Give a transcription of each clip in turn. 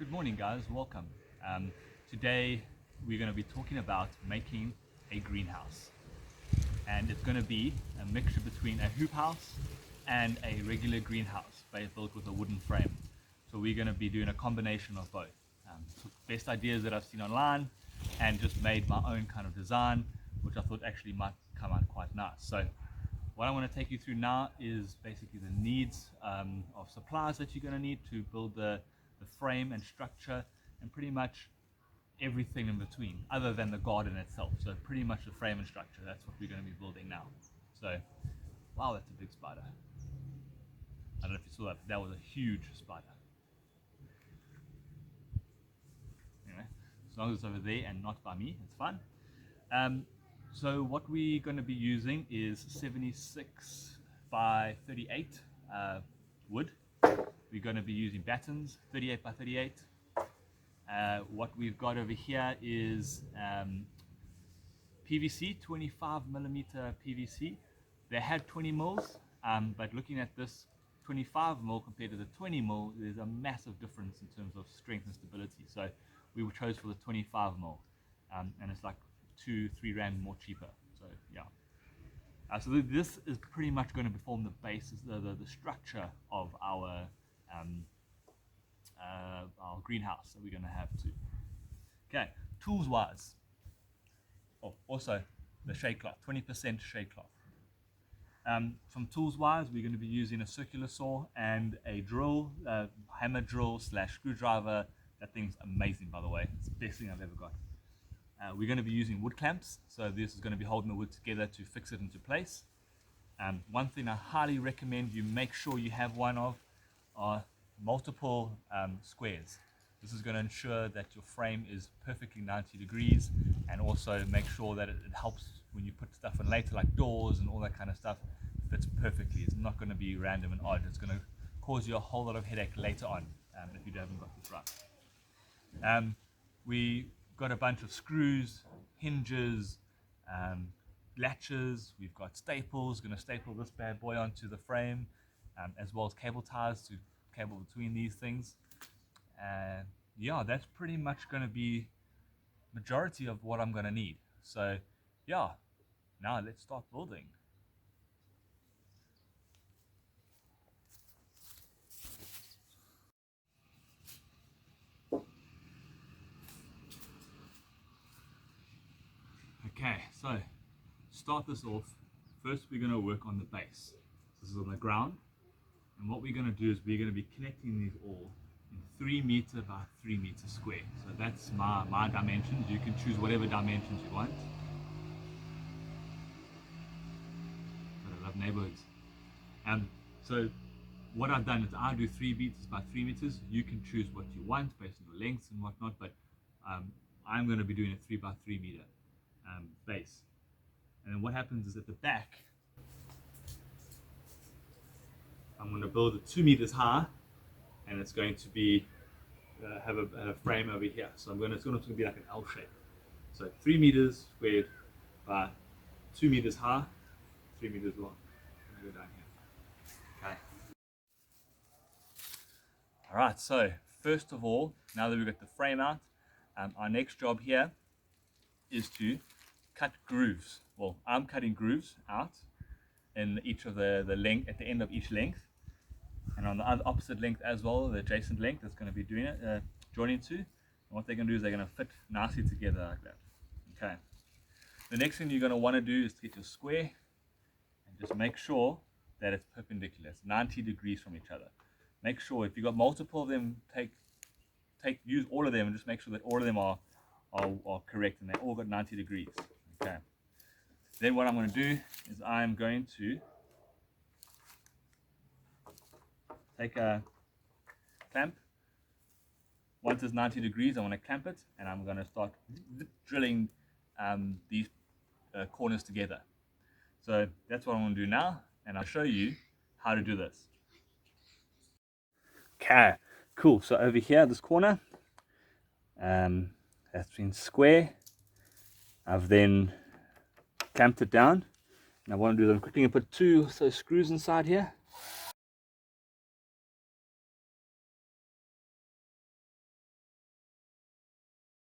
Good morning, guys. Welcome. Today we're going to be talking about making a greenhouse, and it's going to be a mixture between a hoop house and a regular greenhouse built with a wooden frame. So we're going to be doing a combination of both. Took best ideas that I've seen online and just made my own kind of design, which I thought actually might come out quite nice. So what I want to take you through now is basically the needs of supplies that you're going to need to build the frame and structure, and pretty much everything in between other than the garden itself. So pretty much the frame and structure, that's what we're going to be building now. So wow, that's a big spider. I don't know if you saw that, but that was a huge spider. Anyway, as long as it's over there and not by me, it's fine. So what we're going to be using is 76 by 38 wood. We're going to be using battens, 38 by 38. What we've got over here is PVC, 25 millimeter PVC. They had 20 mils, but looking at this 25 mil compared to the 20 mil, there's a massive difference in terms of strength and stability. So we chose for the 25 mil, and it's like 2-3 rand more cheaper. So yeah. So this is pretty much going to form the basis, the structure of our greenhouse that we're going to have too. Okay, tools wise. Oh, also the shade cloth, 20% shade cloth. From tools wise, we're going to be using a circular saw and a drill, hammer drill / screwdriver. That thing's amazing, by the way. It's the best thing I've ever got. We're going to be using wood clamps, so this is going to be holding the wood together to fix it into place. One thing I highly recommend you make sure you have one of are multiple squares. This is going to ensure that your frame is perfectly 90 degrees, and also make sure that it helps when you put stuff in later, like doors and all that kind of stuff. It fits perfectly. It's not going to be random and odd. It's going to cause you a whole lot of headache later on if you haven't got this right. We got a bunch of screws, hinges, latches. We've got staples. Going to staple this bad boy onto the frame, as well as cable ties to cable between these things. And yeah, that's pretty much going to be majority of what I'm going to need. So yeah, now let's start building. Okay, so start this off. First we're going to work on the base. This is on the ground, and what we're going to do is we're going to be connecting these all in 3 meter by 3 meter square. So that's my dimensions. You can choose whatever dimensions you want. But I love neighborhoods. So what I've done is I do 3 meters by 3 meters. You can choose what you want based on your lengths and whatnot, but I'm going to be doing a 3 by 3 meter base. And then what happens is at the back, I'm going to build it 2 meters high, and it's going to be have a frame over here. So it's going to be like an L shape. So 3 meters squared by 2 meters high, 3 meters long. I'm going to go down here. Okay. All right. So first of all, now that we've got the frame out, our next job here is to cut grooves. Well, I'm cutting grooves out in each of the length at the end of each length, and on the other opposite length as well, the adjacent length that's going to be doing it, joining to. And what they're going to do is they're going to fit nicely together like that. Okay. The next thing you're going to want to do is to get your square and just make sure that it's perpendicular. It's 90 degrees from each other. Make sure if you've got multiple of them, use all of them and just make sure that all of them are correct and they all got 90 degrees. Okay. Then what I'm going to do is I'm going to take a clamp. Once it's 90 degrees, I want to clamp it, and I'm going to start drilling these corners together. So that's what I'm going to do now, and I'll show you how to do this. Okay, cool. So over here, this corner, that's been square. I've then clamped it down. And I want to do is I'm quickly going to put 2 screws inside here.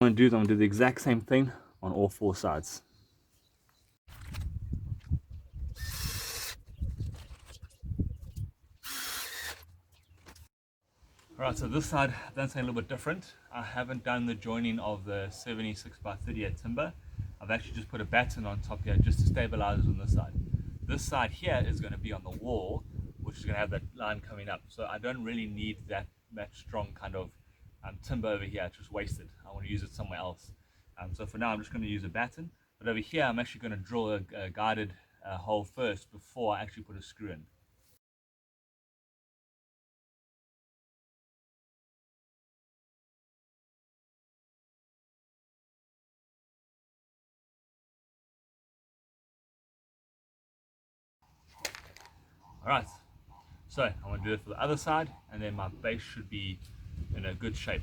I'm going to do the exact same thing on all four sides. Alright, so this side I've done something a little bit different. I haven't done the joining of the 76 by 38 timber. I've actually just put a batten on top here just to stabilize it on this side. This side here is going to be on the wall, which is going to have that line coming up. So I don't really need that strong kind of timber over here. It's just wasted. I want to use it somewhere else. So for now I'm just going to use a batten. But over here I'm actually going to drill a guided hole first before I actually put a screw in. Alright, so I'm going to do it for the other side, and then my base should be in a good shape.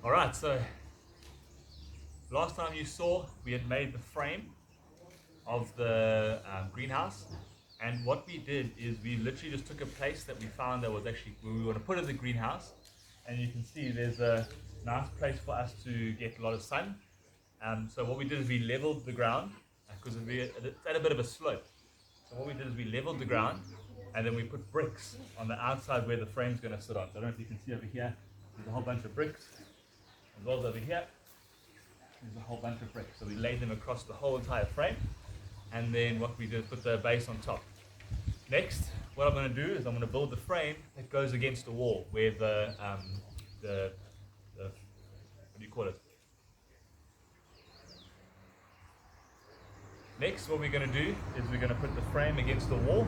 Alright, so last time you saw, we had made the frame of the greenhouse, and what we did is we literally just took a place that we found that was actually where we want to put in the greenhouse, and you can see there's a nice place for us to get a lot of sun. So what we did is we leveled the ground because it's at a bit of a slope. So what we did is we leveled the ground, and then we put bricks on the outside where the frame's going to sit on. So I don't know if you can see over here, there's a whole bunch of bricks, as well as over here, there's a whole bunch of bricks. So we laid them across the whole entire frame, and then what we did is put the base on top. Next, what I'm going to do is I'm going to build the frame that goes against the wall where the what do you call it? Next, what we're going to do is we're going to put the frame against the wall,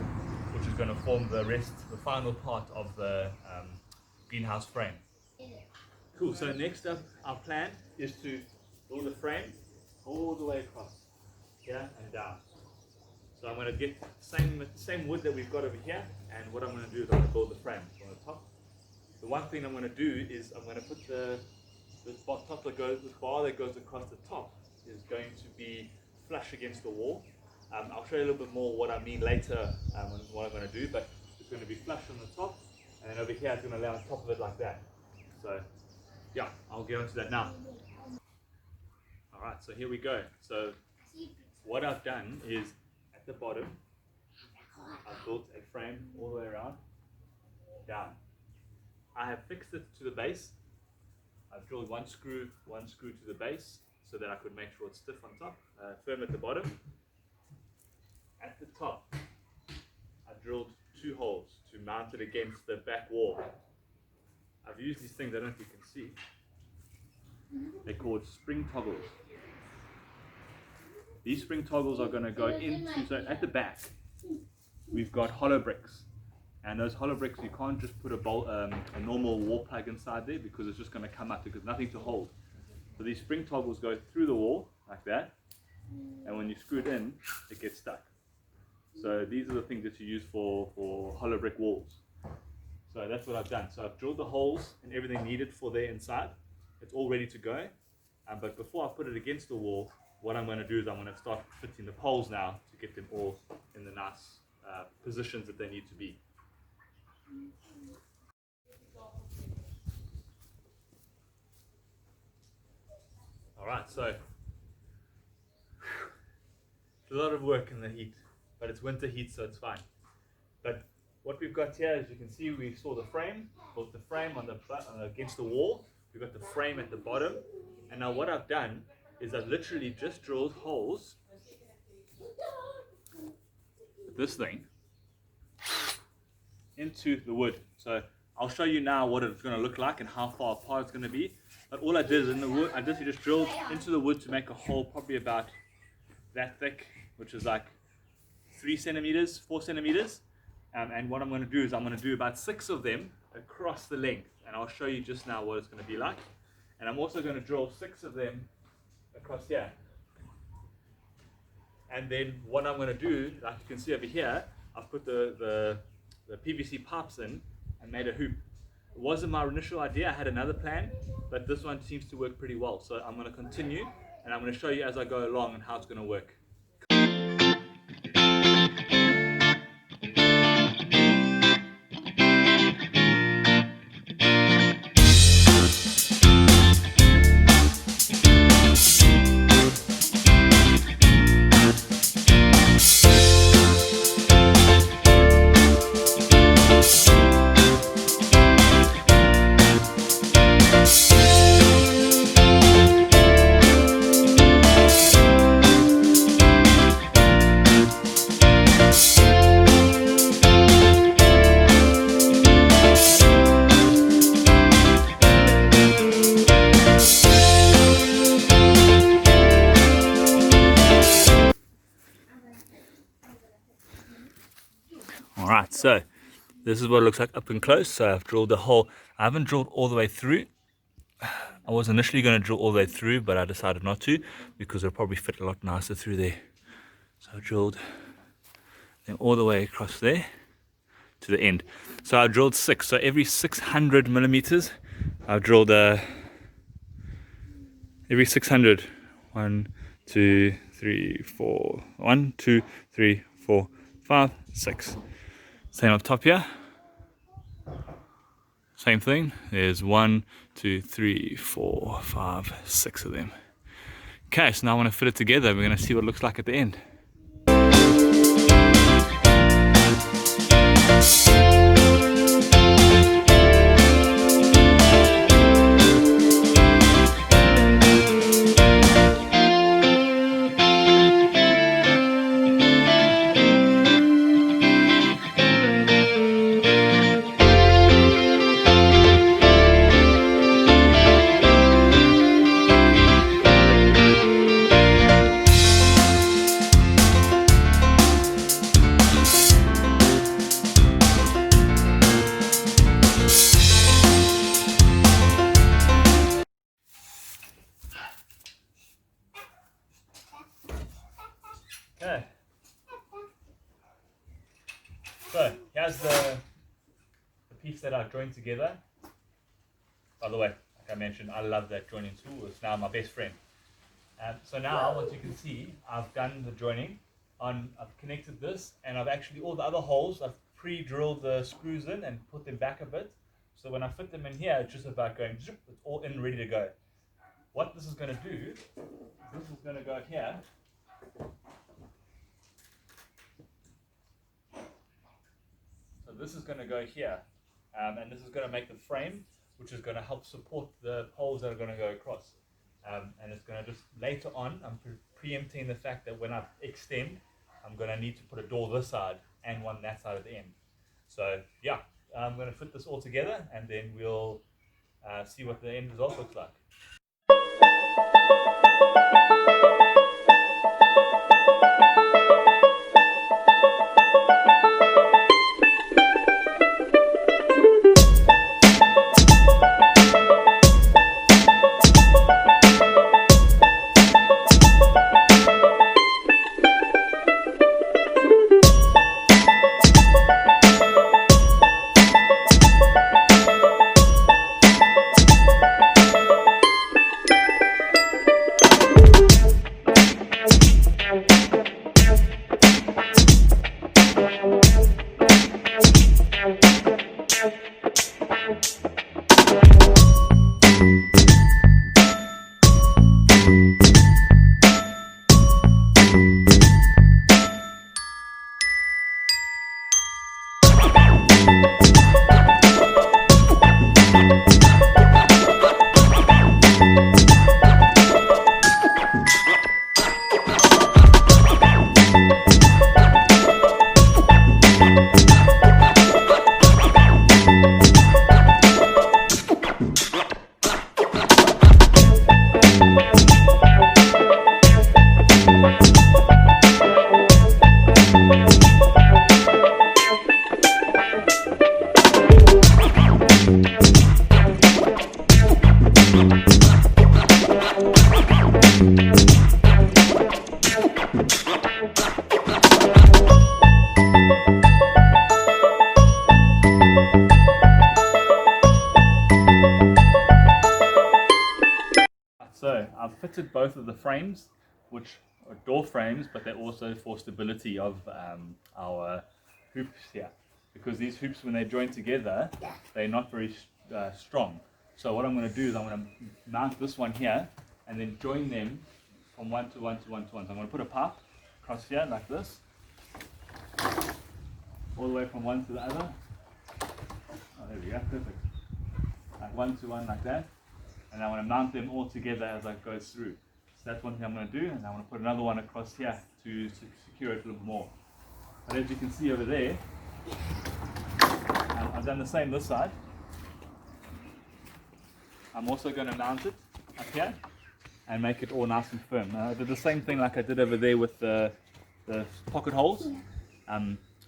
which is going to form the final part of the greenhouse frame. Cool, so next up, our plan is to build the frame all the way across, here and down. So I'm going to get the same wood that we've got over here, and what I'm going to do is I'm going to build the frame on the top. The one thing I'm going to do is I'm going to put the bar that goes across the top is going to be flush against the wall. I'll show you a little bit more what I mean later what I'm going to do, but it's going to be flush on the top, and then over here it's going to lay on top of it like that. So yeah, I'll get onto that now. Alright, so here we go. So what I've done is at the bottom I've built a frame all the way around, down. I have fixed it to the base. I've drilled one screw to the base so that I could make sure it's stiff on top, firm at the bottom. At the top, I've drilled 2 holes to mount it against the back wall. I've used these things, I don't know if you can see. They're called spring toggles. These spring toggles are going to go into, so at the back, we've got hollow bricks. And those hollow bricks, you can't just put a normal wall plug inside there because it's just going to come up because nothing to hold. So these spring toggles go through the wall like that, and when you screw it in, it gets stuck. So these are the things that you use for hollow brick walls. So that's what I've done. So I've drilled the holes and everything needed for there inside. It's all ready to go. But before I put it against the wall, what I'm going to do is I'm going to start fitting the poles now to get them all in the nice positions that they need to be. Alright, so it's a lot of work in the heat, but it's winter heat, so it's fine. But what we've got here, as you can see, we saw the frame, built the frame against the wall. We've got the frame at the bottom, and now what I've done is I've literally just drilled holes with this thing into the wood. So I'll show you now what it's going to look like and how far apart it's going to be. But all I did is in the wood, I just drilled into the wood to make a hole probably about that thick, which is like 3 centimeters, 4 centimeters. And what I'm going to do is I'm going to do about 6 of them across the length, and I'll show you just now what it's going to be like. And I'm also going to drill 6 of them across here. And then what I'm going to do, like you can see over here, I've put the PVC pipes in and made a hoop. It wasn't my initial idea, I had another plan, but this one seems to work pretty well. So I'm going to continue and I'm going to show you as I go along and how it's going to work. Alright, so this is what it looks like up and close. So I've drilled the hole. I haven't drilled all the way through. I was initially going to drill all the way through, but I decided not to because it'll probably fit a lot nicer through there. So I drilled them all the way across there to the end. So I drilled 6. So every 600 millimeters, I've drilled every 600. 1, 2, 3, 4. 1, 2, 3, 4, 5, 6. Same up top here. Same thing. There's 1, 2, 3, 4, 5, 6 of them. Okay, so now I want to fit it together. We're going to see what it looks like at the end. Okay. So here's the piece that I've joined together. By the way, like I mentioned, I love that joining tool. It's now my best friend. So now, what you can see, I've done the joining. I've connected this, and I've actually, all the other holes, I've pre-drilled the screws in and put them back a bit. So when I fit them in here, it's just about going, it's all in, ready to go. What this is going to do, this is going to go here. So this is going to go here, and this is going to make the frame, which is going to help support the poles that are going to go across. And it's going to just, later on, I'm preempting the fact that when I extend, I'm going to need to put a door this side and one that side at the end. So yeah, I'm going to fit this all together, and then we'll see what the end result looks like. I've fitted both of the frames, which are door frames, but they're also for stability of our hoops here. Because these hoops, when they join together, they're not very strong. So what I'm going to do is I'm going to mount this one here and then join them from one to one to one to one. So I'm going to put a pipe across here like this, all the way from one to the other. Oh, there we go, perfect. Like one to one like that. And I want to mount them all together as I go through. So that's one thing I'm going to do, and I want to put another one across here to secure it a little more. But as you can see over there, I've done the same this side. I'm also going to mount it up here and make it all nice and firm. I did the same thing like I did over there with the pocket holes.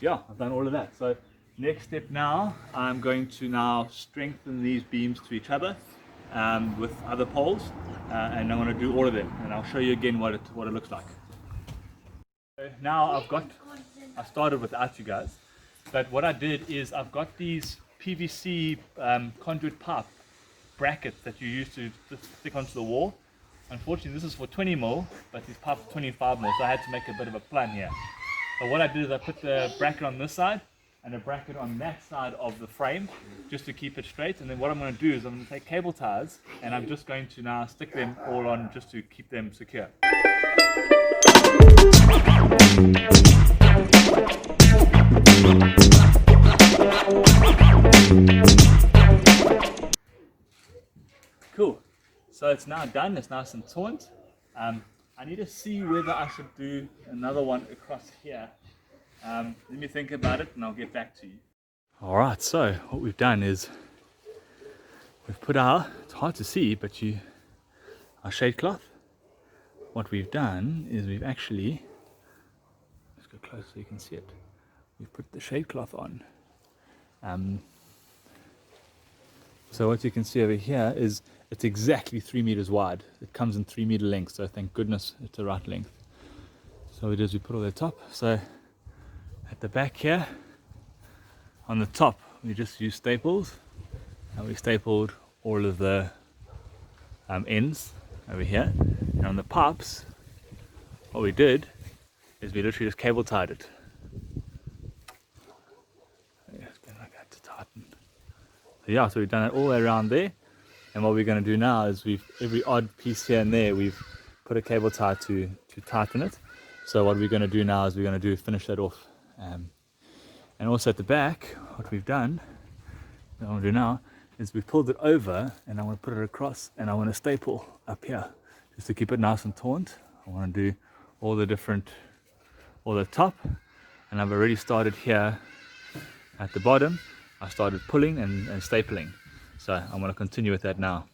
Yeah, I've done all of that. So next step now, I'm going to now strengthen these beams to each other with other poles, and I'm going to do all of them, and I'll show you again what it looks like. So now I started without you guys, but what I did is I've got these PVC conduit pipe brackets that you use to stick onto the wall. Unfortunately, this is for 20 mil, but these pipes are 25 mil, so I had to make a bit of a plan here. So what I did is I put the bracket on this side and a bracket on that side of the frame just to keep it straight. And then what I'm going to do is I'm going to take cable ties and I'm just going to now stick them all on just to keep them secure. Cool. So it's now done, it's nice and taut. I need to see whether I should do another one across here. Let me think about it and I'll get back to you. Alright, so what we've done is we've put it's hard to see, but our shade cloth. What we've done is we've actually, let's go close so you can see it. We've put the shade cloth on. So what you can see over here is it's exactly 3 meters wide. It comes in 3 meter length, so thank goodness it's the right length. So what we do is we put all the top. So at the back here, on the top, we just use staples, and we stapled all of the ends over here. And on the pipes, what we did is we literally just cable tied it. It's been like that to tighten. So yeah, so we've done it all the way around there. And what we're going to do now is every odd piece here and there, we've put a cable tie to tighten it. So what we're going to do now is we're going to finish that off. And also at the back, what we've done, what I want to do now, is we've pulled it over and I want to put it across and I want to staple up here just to keep it nice and taut. I want to do all the top, and I've already started here at the bottom. I started pulling and stapling, so I'm going to continue with that now.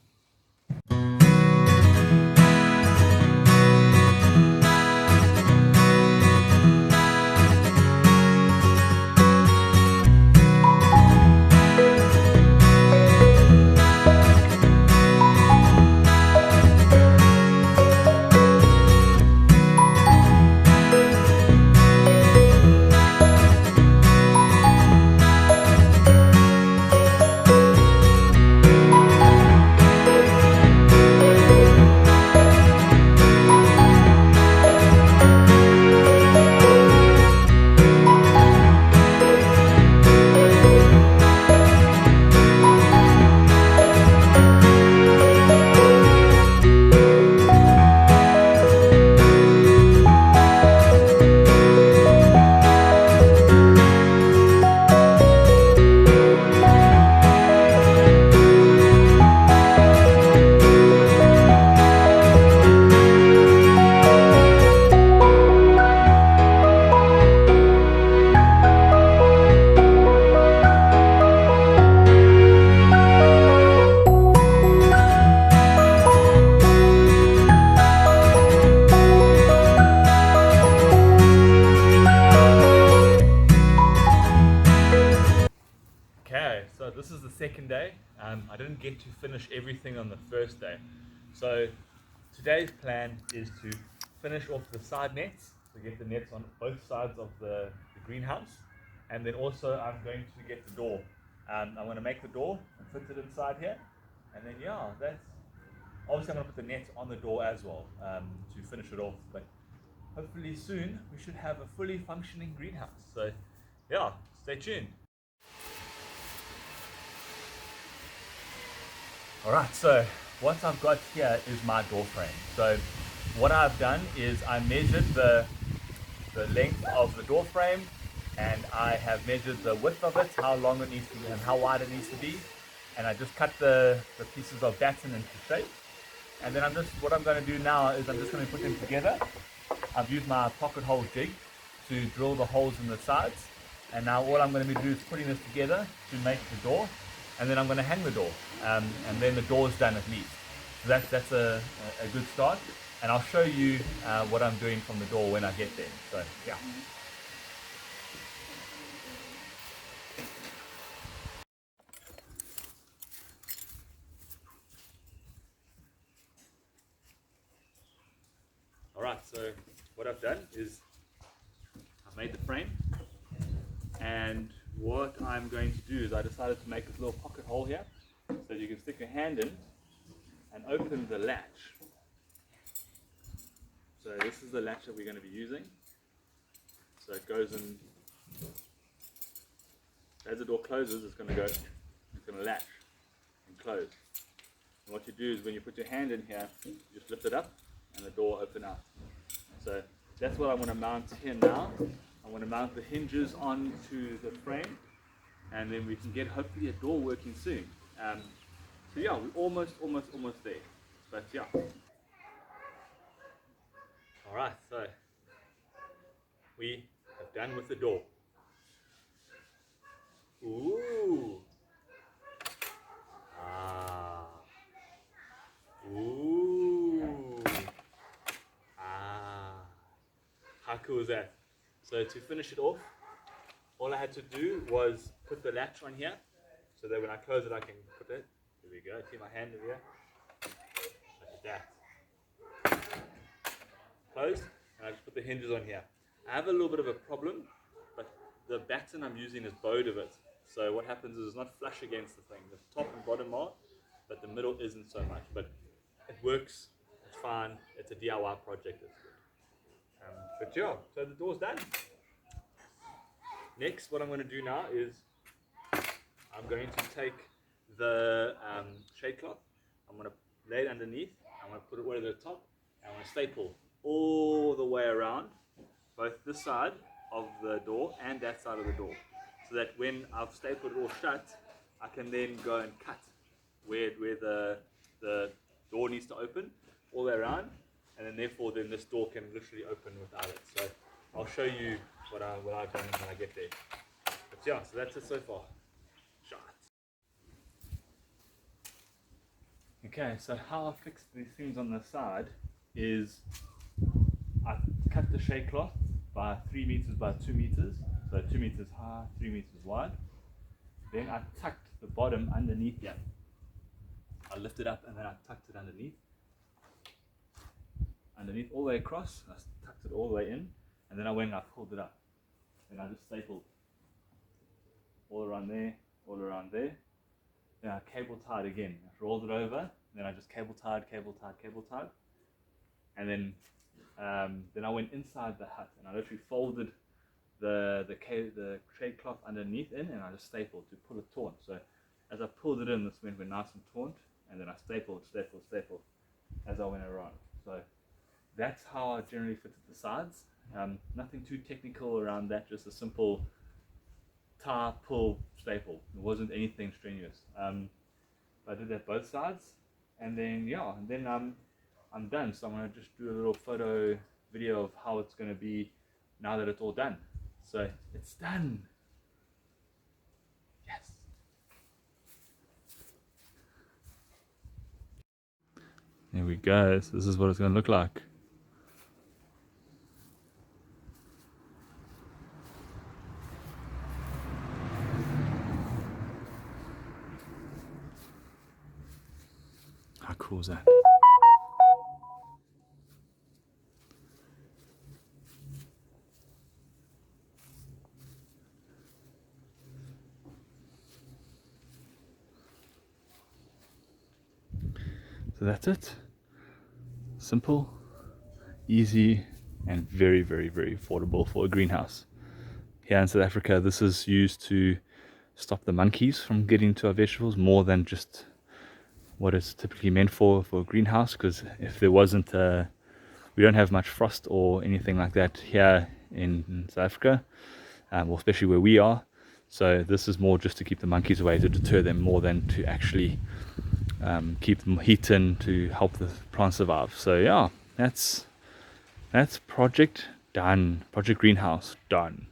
This is the second day. I didn't get to finish everything on the first day. So today's plan is to finish off the side nets, to get the nets on both sides of the greenhouse. And then also I'm going to get the door. I'm going to make the door and fit it inside here. And then yeah, Obviously, I'm going to put the net on the door as well to finish it off. But hopefully soon we should have a fully functioning greenhouse. So yeah, stay tuned. Alright, so what I've got here is my door frame. So what I've done is I measured the length of the door frame, and I have measured the width of it, how long it needs to be and how wide it needs to be, and I just cut the pieces of batten into shape. And then what I'm going to do now is I'm just going to put them together. I've used my pocket hole jig to drill the holes in the sides, and now all I'm going to be doing is putting this together to make the door, and then I'm going to hang the door, and then the door is done at least. So that's a good start, and I'll show you what I'm doing from the door when I get there. So yeah. Alright, so what I've done is I've made the frame, and what I'm going to do is I decided to make this little pocket hole here so you can stick your hand in and open the latch. So this is the latch that we're going to be using. So it goes in, as the door closes, it's going to latch and close. And what you do is when you put your hand in here, you just lift it up and the door opens out. So that's what I want to mount here now. I want to mount the hinges onto the frame, and then we can get hopefully a door working soon. So yeah, we're almost there. But yeah. Alright, so we have done with the door. Ooh. Ah. Ooh. Ah. How cool is that? So to finish it off, all I had to do was put the latch on here, so that when I close it I can put it. There we go, see my hand over here? Like that. Closed, and I just put the hinges on here. I have a little bit of a problem, but the batten I'm using is bowed of it. So what happens is it's not flush against the thing. The top and bottom are, but the middle isn't so much. But it works, it's fine, it's a DIY project, it's good. But yeah, so the door's done. Next, what I'm going to do now is I'm going to take the shade cloth, I'm going to lay it underneath, I'm going to put it over the top, and I'm going to staple all the way around, both this side of the door and that side of the door, so that when I've stapled it all shut, I can then go and cut where the door needs to open all the way around, and then therefore then this door can literally open without it. So I'll show you what I've done when I get there. But yeah, so that's it so far. Shot. Okay, so how I fixed these things on the side is I cut the shade cloth by 3 meters by 2 meters, so 2 meters high, 3 meters wide. Then I tucked the bottom underneath here. I lifted up and then I tucked it underneath all the way across. I tucked it all the way in, and then I went and I pulled it up. Then I just stapled all around there, all around there. Then I cable tied again. I rolled it over, then I just cable tied, and then I went inside the hut and I literally folded the shade cloth underneath in, and I just stapled to pull it taut. So as I pulled it in, this went nice and taut, and then I stapled as I went around. So that's how I generally fitted the sides. Nothing too technical around that, just a simple tie, pull, staple. It wasn't anything strenuous. I did that both sides, and then yeah, and then I'm done. So I'm gonna just do a little photo video of how it's gonna be now that it's all done. So it's done. Yes. There we go. So this is what it's gonna look like. How cool is that? So that's it. Simple, easy, and very, very, very affordable for a greenhouse. Here in South Africa, this is used to stop the monkeys from getting to our vegetables more than just what it's typically meant for a greenhouse, because if there wasn't we don't have much frost or anything like that here in South Africa, well, especially where we are. So this is more just to keep the monkeys away, to deter them, more than to actually keep them heat in to help the plants survive. So yeah, that's project done. Project greenhouse done.